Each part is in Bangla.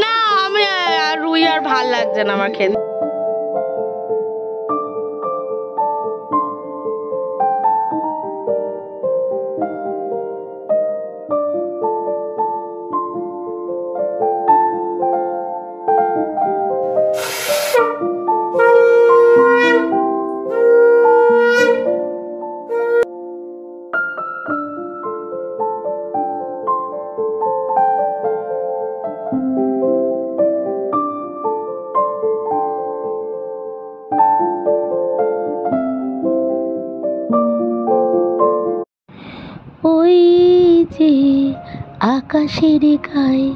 না আমি রুই আর ভাল লাগছে না আমার খেতে। ওই যে আকাশের গায়ে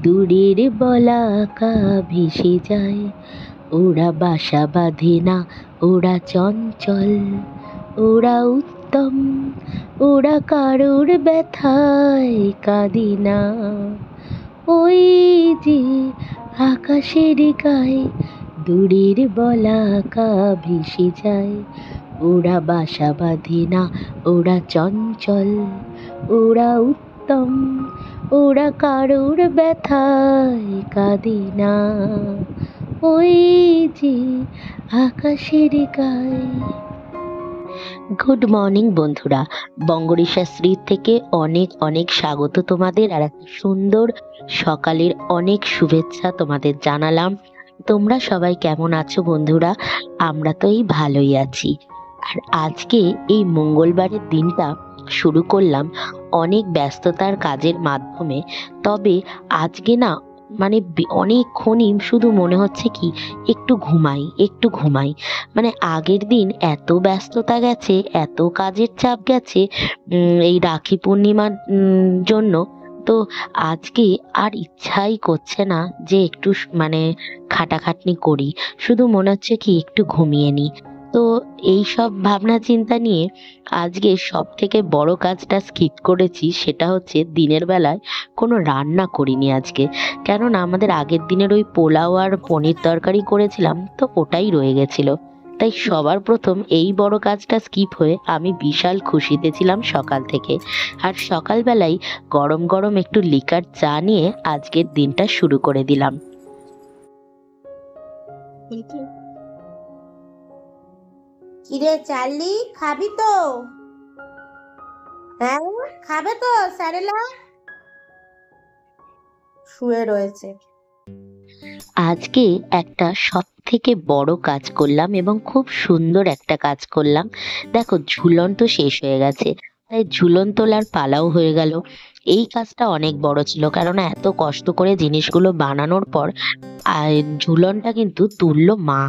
দূরের বলাকা ভেসে যায়, ওরা বাসা বাঁধে না, ওরা চঞ্চল, ওরা উত্তম, ওরা কারোর ব্যথায় কাঁদে না। ওই যে আকাশের গায়ে দূরের বলাকা ভেসে যায়, ওরা বাসা বাঁধে না, ওরা চঞ্চল, ওরা উত্তম, ওরা কারোর ব্যথায় কাঁদে না। ওই যে আকাশের গায়ে। গুড মর্নিং বন্ধুরা, বঙ্গরিশাশ্রীর থেকে অনেক অনেক স্বাগত তোমাদের, আর একটা সুন্দর সকালের অনেক শুভেচ্ছা তোমাদের জানালাম। তোমরা সবাই কেমন আছো বন্ধুরা? আমরা তো এই ভালোই আছি। আর আজকে এই মঙ্গলবারের দিনটা শুরু করলাম অনেক ব্যস্ততার কাজের মাধ্যমে। তবে আজকে না মানে অনেকক্ষণই শুধু মনে হচ্ছে কি একটু ঘুমাই একটু ঘুমাই। মানে আগের দিন এত ব্যস্ততা গেছে, এত কাজের চাপ গেছে এই রাখি পূর্ণিমার জন্য, তো আজকে আর ইচ্ছাই করছে না যে একটু মানে খাটাখাটনি করি, শুধু মনে হচ্ছে কি একটু ঘুমিয়ে নিই। তো এই সব ভাবনা চিন্তা নিয়ে আজকে সব থেকে বড় কাজটা স্কিপ করেছি, সেটা হচ্ছে দিনের বেলায় কোনো রান্না করিনি আজকে। কেননা আমাদের আগের দিনের ওই পোলাও আর পনির তরকারি করেছিলাম, তো ওটাই রয়ে গেছিল। তাই সবার প্রথম এই বড় কাজটা স্কিপ হয়ে আমি বিশাল খুশিতে ছিলাম সকাল থেকে। আর সকালবেলায় গরম গরম একটু লিকার চা নিয়ে আজকের দিনটা শুরু করে দিলাম। কিরে চার্লি, খাবি তো? হ্যাঁ, খাবে তো? স্যারেলা শুয়ে রয়েছে। আজকে একটা সব থেকে বড় কাজ করলাম এবং খুব সুন্দর একটা কাজ করলাম। দেখো, ঝুলন তো শেষ হয়ে গেছে, তাই ঝুলন তোলার পালাও হয়ে গেল। এই কাজটা অনেক বড় ছিল, কারণ এত কষ্ট করে জিনিসগুলো বানানোর পর আর ঝুলনটা কিন্তু তুললো মা,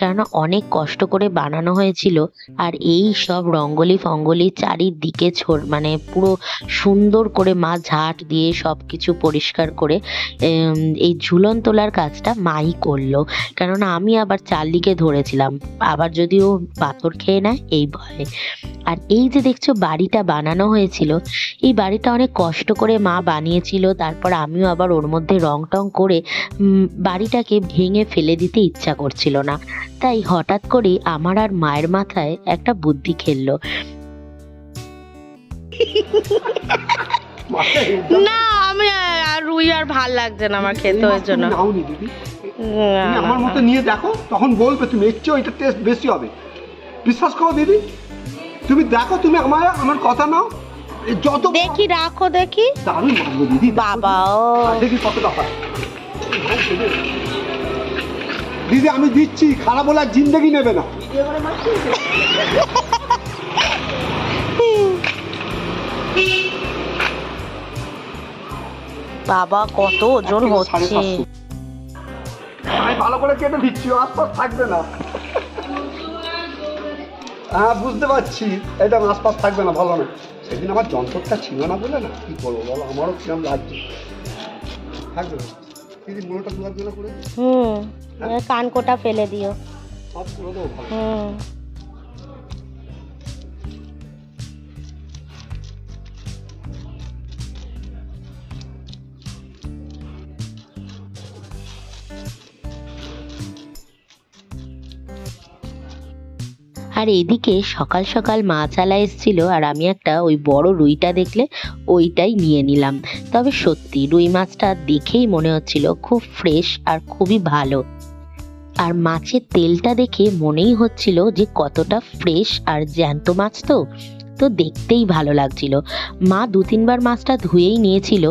কেননা অনেক কষ্ট করে বানানো হয়েছিল। আর এই সব রঙ্গোলি ফঙ্গলি চারিদিকে মানে পুরো সুন্দর করে মা ঝাঁট দিয়ে সব কিছু পরিষ্কার করে এই ঝুলন তোলার কাজটা মাই করলো। কেননা আমি আবার চার্লিকে ধরেছিলাম, আবার যদি ও পাথর খেয়ে নেয় এই ভয়ে। আর এই যে দেখছো বাড়িটা বানানো হয়েছিল, এই বাড়িটা অনেক কষ্ট করে মা বানিয়েছিল। তারপর আমিও আবার ওর মধ্যে রং টং করে বাড়িটাকে ভেঙে ফেলে দিতে ইচ্ছা করছিল না। তাই হঠাৎ করে আমার আর মায়ের মাথায় একটা বুদ্ধি খেললো। না আমি রুই আর ভাল লাগছে না আমার খেতে, ওই জন্য। আমার মতো নিয়ে দেখো, তখন বলবে তুমি এর চেয়ে এটা টেস্ট বেশি হবে। বিশ্বাস করো দিদি, তুমি দেখো, তুমি আমার কথা নাও, যত দেখি রাখো দেখি। দারুণ মানবো দিদি, বাবা ও দেখি কতটা হয়। দিদি আমি দিচ্ছি, খারাপ বলে আর জিন্দেগি নেবে না। বাবা কত ওজন হচ্ছে। আমি ভালো করে কেটে দিচ্ছি, আশপাশ থাকবে না। হ্যাঁ বুঝতে পারছি, এটা আশপাশ থাকবে না, ভালো না। সেদিন আমার যন্ত্রটা ছিল না বলে না, কি করবো বলো, আমারও কিরম লাগছে। থাকবে না দিদি, মনোটা তোলার জন্য করে কানকোটা ফেলে দিও। সব করে দেবো, ভালো। আর এদিকে সকাল সকাল মাছ আলা এসেছিল, আর আমি একটা ওই বড় রুইটা দেখলে ওইটাই নিয়ে নিলাম। তবে সত্যি রুই মাছটা দেখেই মনে হচ্ছিল খুব ফ্রেশ আর খুবই ভালো। আর মাছের তেলটা দেখে মনেই হচ্ছিল যে কতটা ফ্রেশ আর জ্যান্ত মাছ। তো তো দেখতেই ভালো লাগছিল। মা 2-3 বার মাছটা ধুয়েই নিয়েছিল,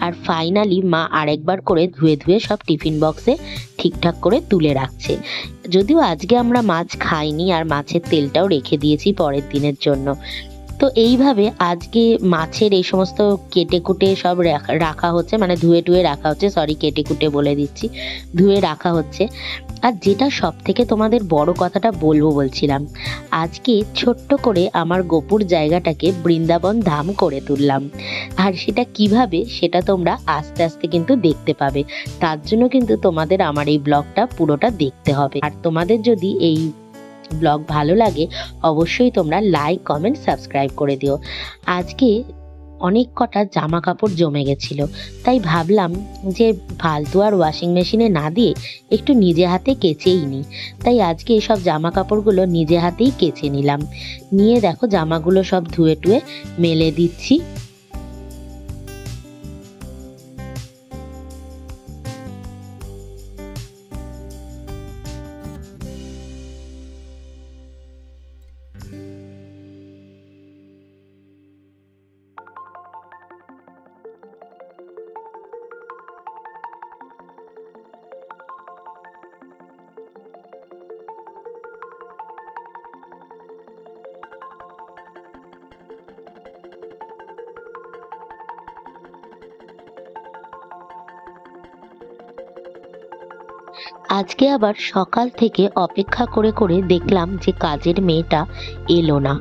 আর ফাইনালি মা আরেকবার করে ধুয়ে ধুয়ে সব টিফিন বক্সে ঠিকঠাক করে তুলে রাখছে। যদিও আজকে আমরা মাছ খাইনি, আর মাছের তেলটাও রেখে দিয়েছি পরের দিনের জন্য। তো এইভাবে আজকে মাছের এই সমস্ত কেটে কুটে সব রাখা হচ্ছে, মানে ধুয়ে টুয়ে রাখা হচ্ছে, সরি কেটে কুটে বলে দিচ্ছি, ধুয়ে রাখা হচ্ছে। আর যেটা সব থেকে তোমাদের বড় কথাটা বলবো বলছিলাম, আজকে ছোট্ট করে আমার গোপুর জায়গাটাকে বৃন্দাবন ধাম করে তুললাম। আর সেটা কিভাবে, সেটা তোমরা আস্তে আস্তে কিন্তু দেখতে পাবে। তার জন্য কিন্তু তোমাদের আমার এই ব্লগটা পুরোটা দেখতে হবে। আর তোমাদের যদি এই ব্লগ ভালো লাগে অবশ্যই তোমরা লাইক, কমেন্ট, সাবস্ক্রাইব করে দিও। আজকে অনেক কটা জামা কাপড় জমে গেছিল, তাই ভাবলাম যে ফালতু আর ওয়াশিং মেশিনে না দিয়ে একটু নিজে হাতে কেচেই নিই। তাই আজকে সব জামা কাপড়গুলো নিজে হাতেই কেচে নিলাম। নিয়ে দেখো জামাগুলো সব ধুয়ে টুয়ে মেলে দিচ্ছি। আজকে আবার সকাল থেকে অপেক্ষা করে করে দেখলাম যে কাজের মেয়েটা এলো না।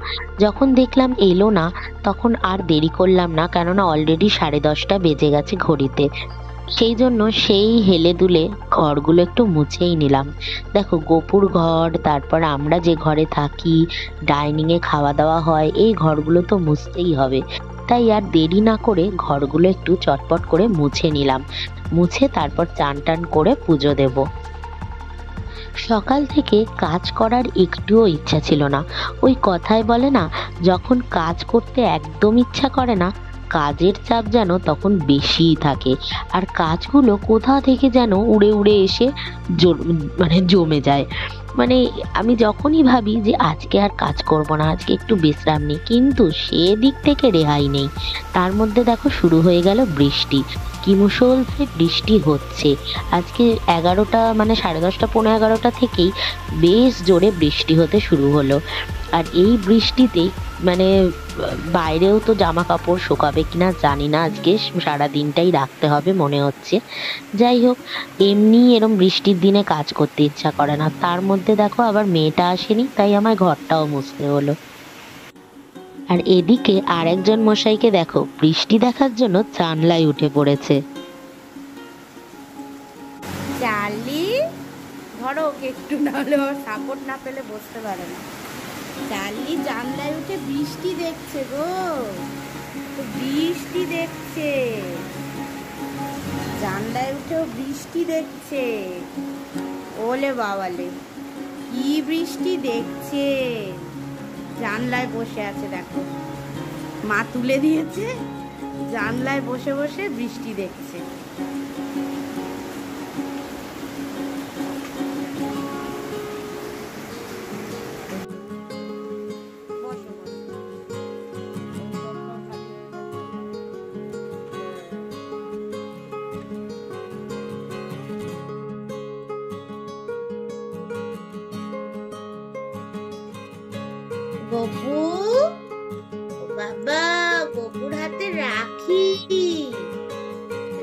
যখন দেখলাম এলো না, তখন আর দেরি করলাম না, কেননা অলরেডি 10:30 বেজে গেছে ঘড়িতে। সেই জন্য সেই হেলে দুলে ঘরগুলো একটু মুছেই নিলাম। দেখো গোপুর ঘর, তারপর আমরা যে ঘরে থাকি, ডাইনিংয়ে খাওয়া দাওয়া হয়, এই ঘরগুলো তো মুছতেই হবে। তাই আর দেরি না করে ঘরগুলো একটু চটপট করে মুছে নিলাম। মুছে তারপর চান টান করে পুজো দেব। সকাল থেকে কাজ করার একটুও ইচ্ছা ছিল না। ওই কথায় বলে না, যখন কাজ করতে একদম ইচ্ছা করে না, কাজের চাপ যেন তখন বেশিই থাকে। আর কাজগুলো কোথা থেকে যেন উড়ে উড়ে এসে জমে যায়। মানে আমি যখনই ভাবি যে আজকে আর কাজ করব না, আজকে একটু বিশ্রাম নিই, কিন্তু সেদিক থেকে রেহাই নেই। তার মধ্যে দেখো শুরু হয়ে গেল বৃষ্টি। কি মুষলধারে বৃষ্টি হচ্ছে। আজকে 11টা মানে 10:30 11:15 থেকেই বেশ জোরে বৃষ্টি হতে শুরু হলো। আর এই বৃষ্টিতে মানে বাইরেও তো জামা কাপড় শুকাবে কিনা জানি না, আজকে সারা দিনটাই রাখতে হবে মনে হচ্ছে। যাই হোক, এমনি এরম বৃষ্টির দিনে কাজ করতে ইচ্ছা করে না, তার মধ্যে দেখো আবার মেয়েটা আসেনি, তাই আমায় ঘরটাও মুছতে হলো। আর এদিকে আরেকজন মশাইকে দেখো বৃষ্টি দেখার জন্য জানলায় উঠে পড়েছে। চার্লি, ধরো ওকে একটু, নাহলে ওর সাপোর্ট না পেলে বসতে পারে না। চার্লি জানলায় উঠে বৃষ্টি দেখছে গো, তো বৃষ্টি দেখছে, জানলায় উঠেও বৃষ্টি দেখছে। ওলে বাবালে, কি বৃষ্টি দেখছে! জানলায় বসে আছে, দেখো মা তুলে দিয়েছে, জানলায় বসে বসে বৃষ্টি দেখছে। গপু, ও বাবা, গপুর হাতে রাখি,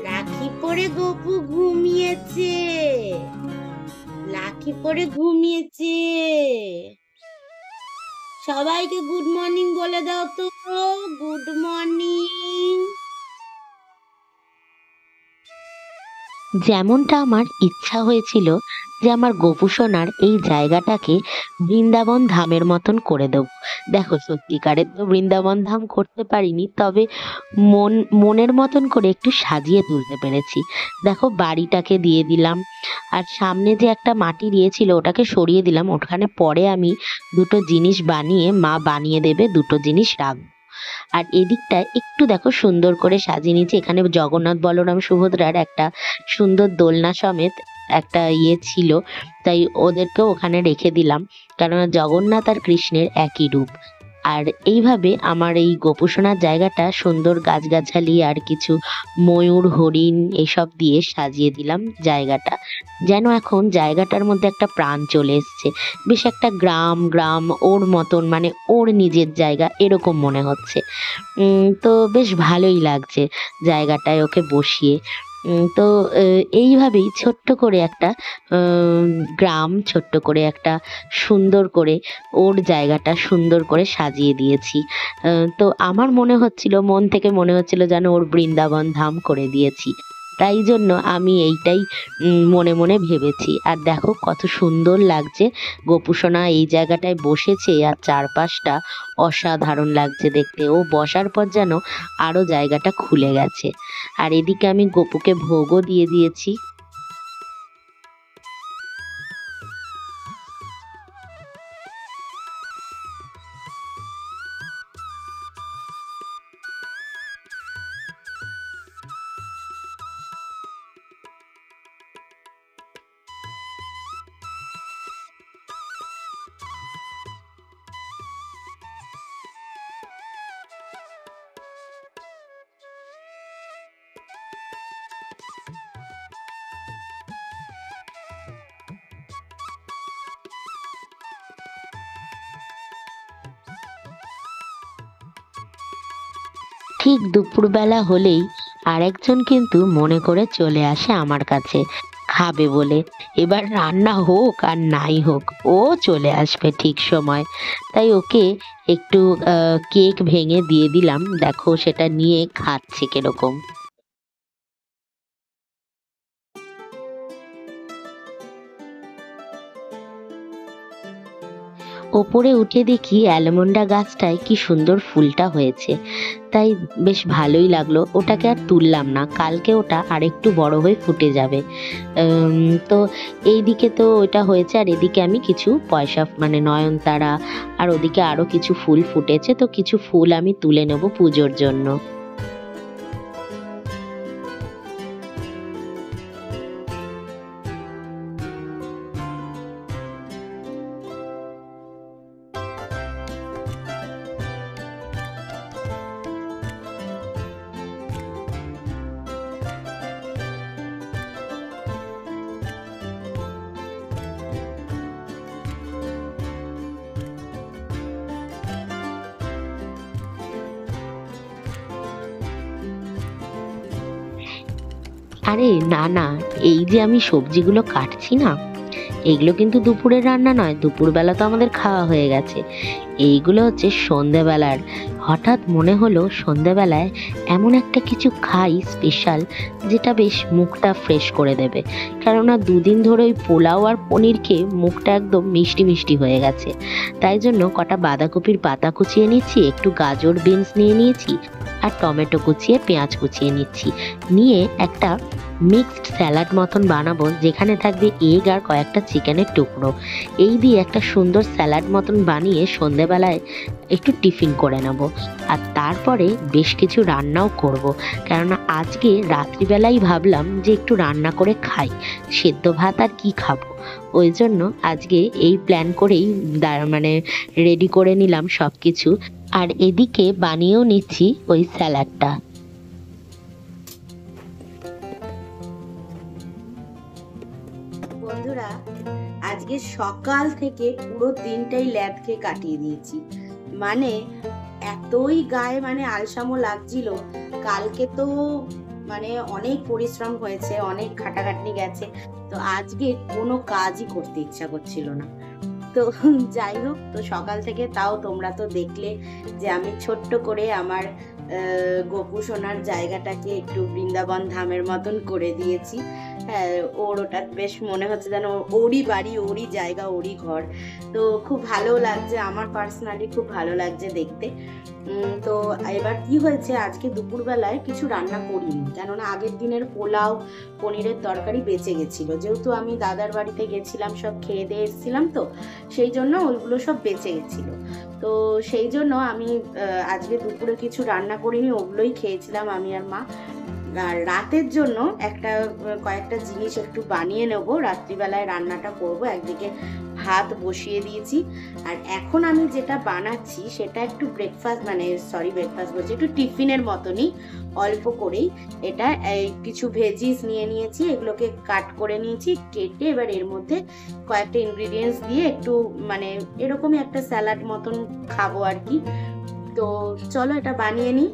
রাখি পরে গপু ঘুমিয়েছে, রাখি পরে ঘুমিয়েছে। সবাইকে গুড মর্নিং বলে দাও তো, গুড মর্নিং। যেমনটা আমার ইচ্ছা হয়েছিল যে আমার গোপুসোনার এই জায়গাটাকে বৃন্দাবন ধামের মতন করে দেব। দেখো, সত্যিকারের তো বৃন্দাবন ধাম করতে পারিনি, তবে মনের মতন করে একটু সাজিয়ে তুলতে পেরেছি। দেখো, বাড়িটাকে দিয়ে দিলাম, আর সামনে যে একটা মাটি দিয়েছিল ওটাকে সরিয়ে দিলাম। ওখানে পরে আমি দুটো জিনিস বানিয়ে, মা বানিয়ে দেবে, দুটো জিনিস রাখবো। আর এদিকটায় একটু দেখো সুন্দর করে সাজিয়ে নিয়েছি। এখানে জগন্নাথ বলরাম সুভদ্রার একটা সুন্দর দোলনা সমেত একটা ছিল, তাই ওদেরকেও ওখানে রেখে দিলাম, কারণ জগন্নাথ আর কৃষ্ণের একই রূপ। আর এইভাবে আমার এই গোপুসোনার জায়গাটা সুন্দর গাছগাছালি আর কিছু ময়ূর, হরিণ এসব দিয়ে সাজিয়ে দিলাম জায়গাটা, যেন এখন জায়গাটার মধ্যে একটা প্রাণ চলে এসছে। বেশ একটা গ্রাম গ্রাম ওর মতন, মানে ওর নিজের জায়গা এরকম মনে হচ্ছে। তো বেশ ভালোই লাগছে জায়গাটায় ওকে বসিয়ে। তো এইভাবেই ছোট্ট করে একটা গ্রাম, ছোট্ট করে একটা সুন্দর করে ওর জায়গাটা সুন্দর করে সাজিয়ে দিয়েছি। তো আমার মনে হচ্ছিল, মন থেকে মনে হচ্ছিল যেন ওর বৃন্দাবন ধাম করে দিয়েছি। তাই জন্য আমি এইটাই মনে মনে ভেবেছি। আর দেখো কত সুন্দর লাগছে, গোপুসোনা এই জায়গাটায় বসেছে আর চারপাশটা অসাধারণ লাগছে দেখতে। ও বসার পর যেন আরো জায়গাটা খুলে গেছে। আর এদিকে আমি গপুকে ভোগও দিয়ে দিয়েছি। ঠিক দুপুরবেলা হলেই আরেকজন কিন্তু মনে করে চলে আসে আমার কাছে খাবে বলে। এবার রান্না হোক আর নাই হোক, ও চলে আসবে ঠিক সময়। তাই ওকে একটু কেক ভেঙে দিয়ে দিলাম, দেখো সেটা নিয়ে খাচ্ছে কিরকম। ওপরে উঠে দেখি অ্যালমন্ডা গাছটায় কি সুন্দর ফুলটা হয়েছে, তাই বেশ ভালোই লাগলো। ওটাকে আর তুললাম না, কালকে ওটা আরেকটু বড় হয়ে ফুটে যাবে। তো এইদিকে তো ওইটা হয়েছে, আর এদিকে আমি কিছু পয়সা, মানে নয়নতারা, আর ওদিকে আরো কিছু ফুল ফুটেছে, তো কিছু ফুল আমি তুলে নেব পুজোর জন্য। আরে না না, এই যে আমি সবজিগুলো কাটছি না, এগুলো কিন্তু দুপুরের রান্না নয়। দুপুরবেলা তো আমাদের খাওয়া হয়ে গেছে। এইগুলো হচ্ছে সন্ধেবেলার। হঠাৎ মনে হলো সন্ধেবেলায় এমন একটা কিছু খাই স্পেশাল, যেটা বেশ মুখটা ফ্রেশ করে দেবে। কেননা দুদিন ধরে ওই পোলাও আর পনির খেয়ে মুখটা একদম মিষ্টি মিষ্টি হয়ে গেছে। তাই জন্য কটা বাঁধাকপির পাতা কুচিয়ে নিচ্ছি, একটু গাজর বিনস নিয়ে নিয়েছি, আর টমেটো কুচিয়ে পেঁয়াজ কুচিয়ে নিচ্ছি। নিয়ে একটা মিক্সড স্যালাড মতন বানাবো, যেখানে থাকবে এগ আর কয়েকটা চিকেনের টুকরো। এই দিয়ে একটা সুন্দর স্যালাড মতন বানিয়ে সন্ধেবেলায় একটু টিফিন করে নেব। আর তারপরে বেশ কিছু রান্নাও করব, কেননা আজকে রাত্রিবেলাই ভাবলাম যে একটু রান্না করে খাই, সেদ্ধ ভাত আর কি খাবো। ওই জন্য আজকে এই প্ল্যান করেই মানে রেডি করে নিলাম সব কিছু। আর এদিকে বানিয়েও নিচ্ছি ওই স্যালাডটা। বন্ধুরা, আজকে সকাল থেকে পুরো দিনটাই ল্যাদ খেয়ে কাটিয়ে দিয়েছি। মানে এতই গায়ে মানে আলসামো লাগছিল। কালকে তো মানে অনেক পরিশ্রম হয়েছে, অনেক খাটাখাটনি গেছে, তো আজকে কোনো কাজই করতে ইচ্ছা করছিল না। তো যাই হোক, তো সকাল থেকে তাও তোমরা তো দেখলে যে আমি ছোট্ট করে আমার গোপু সোনার জায়গাটাকে একটু বৃন্দাবন ধামের মতন করে দিয়েছি। হ্যাঁ, ওর ওটা বেশ মনে হচ্ছে যেন ওরই বাড়ি, ওরই জায়গা, ওরই ঘর। তো খুব ভালো লাগছে, আমার পার্সোনালি খুব ভালো লাগছে দেখতে। তো এবার কি হয়েছে, আজকে দুপুরবেলায় কিছু রান্না করিনি, কেননা আগের দিনের পোলাও পনিরের তরকারি বেঁচে গেছিলো। যেহেতু আমি দাদার বাড়িতে গেছিলাম, সব খেয়ে দিয়ে এসেছিলাম, তো সেই জন্য ওইগুলো সব বেঁচে গেছিলো। তো সেই জন্য আমি আজকে দুপুরে কিছু রান্না করিনি, ওগুলোই খেয়েছিলাম আমি আর মা। আর রাতের জন্য কয়েকটা জিনিস একটু বানিয়ে নেবো, রাত্রিবেলায় রান্নাটা করব। একদিকে ভাত বসিয়ে দিয়েছি, আর এখন আমি যেটা বানাচ্ছি সেটা একটু ব্রেকফাস্ট বলছি, একটু টিফিনের মতনই, অল্প করেই। এটা কিছু ভেজিস নিয়ে নিয়েছি, এগুলোকে কাট করে নিয়েছি, কেটে এবার এর মধ্যে কয়েকটা ইনগ্রিডিয়েন্টস দিয়ে একটু এরকমই একটা স্যালাড মতন খাবো আর কি। তো চলো এটা বানিয়ে নিই।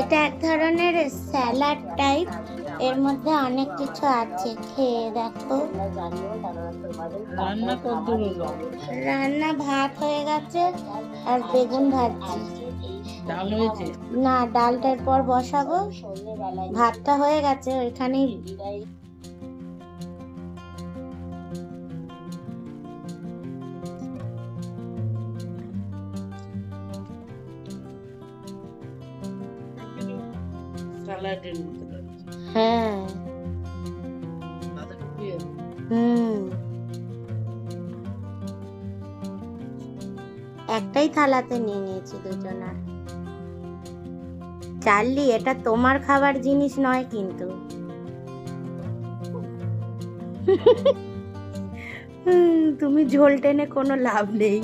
এটা এক ধরনের স্যালাড টাইপ, এর মধ্যে অনেক কিছু আছে, খেয়ে দেখো। রান্না ভাত হয়ে গেছে আর বেগুন ভাজছি। না, ডালটার পর বসাবো, ভাতটা হয়ে গেছে ওইখানেই। হ্যাঁ, একটাই থালাতে নিয়ে নিয়েছি দুজনার। চার্লি, এটা তোমার খাবার জিনিস নয় কিন্তু। তুমি ঝোল টেনে কোনো লাভ নেই।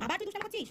আবার তুই দুষ্টামি করছিস?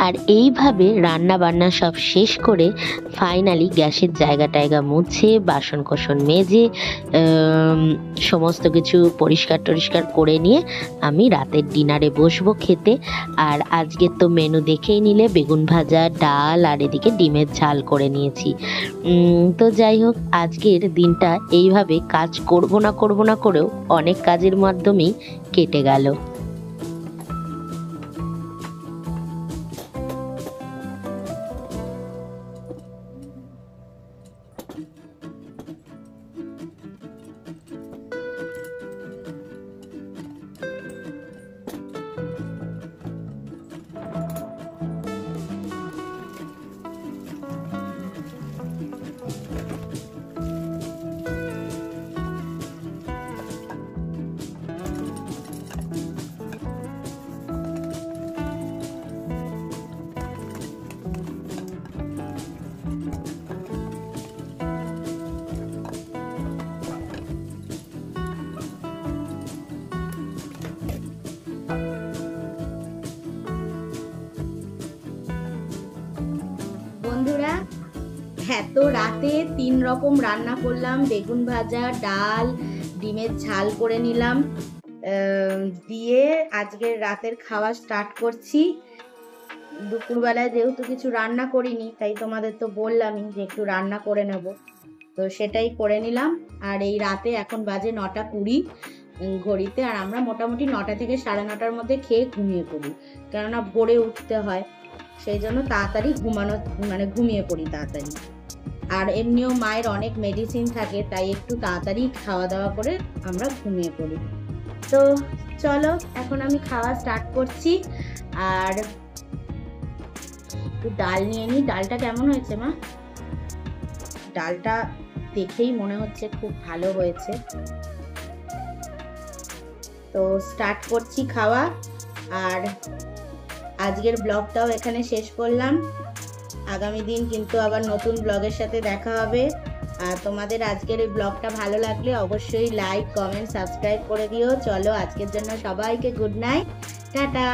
আর এইভাবে রান্না বান্না সব শেষ করে ফাইনালি গ্যাসের জায়গা মুছে, বাসন কোসন মেজে, সমস্ত কিছু পরিষ্কার টরিষ্কার করে নিয়ে আমি রাতের ডিনারে বসবো খেতে। আর আজকের তো মেনু দেখেই নিলে, বেগুন ভাজা, ডাল, আর এদিকে ডিমের ঝাল করে নিয়েছি। তো যাই হোক, আজকের দিনটা এইভাবে কাজ করব না করেও অনেক কাজের মাধ্যমেই কেটে গেল। বন্ধুরা, এত রাতে 3 রকম রান্না করলাম, বেগুন ভাজা, ডাল, ডিমের ঝাল করে নিলাম, দিয়ে আজকের রাতের খাওয়া স্টার্ট করছি। দুপুরবেলায় যেহেতু কিছু রান্না করিনি, তাই তোমাদের তো বললামই যে একটু রান্না করে নেব, তো সেটাই করে নিলাম। আর এই রাতে এখন বাজে 9:20 ঘড়িতে, আর আমরা মোটামুটি 9টা থেকে 9:30টার মধ্যে খেয়ে ঘুমিয়ে পড়ি, কেননা ভোরে উঠতে হয়, সেই জন্য তাড়াতাড়ি ঘুমিয়ে পড়ি তাড়াতাড়ি। আর এমনিও মায়ের অনেক মেডিসিন থাকে, তাই একটু তাড়াতাড়ি খাওয়া দাওয়া করে আমরা ঘুমিয়ে পড়ি। তো চলো এখন আমি খাওয়া স্টার্ট করছি। আর একটু ডাল নিয়ে নিই। ডালটা কেমন হয়েছে মা? ডালটা দেখেই মনে হচ্ছে খুব ভালো হয়েছে। তো স্টার্ট করছি খাওয়া। আর আজকের ব্লগটাও এখানে শেষ করলাম। আগামী দিন কিন্তু আবার নতুন ব্লগের সাথে দেখা হবে। আর তোমাদের আজকের এই ব্লগটা ভালো লাগলে অবশ্যই লাইক, কমেন্ট, সাবস্ক্রাইব করে দিও। চলো আজকের জন্য সবাইকে গুড নাইট, টাটা।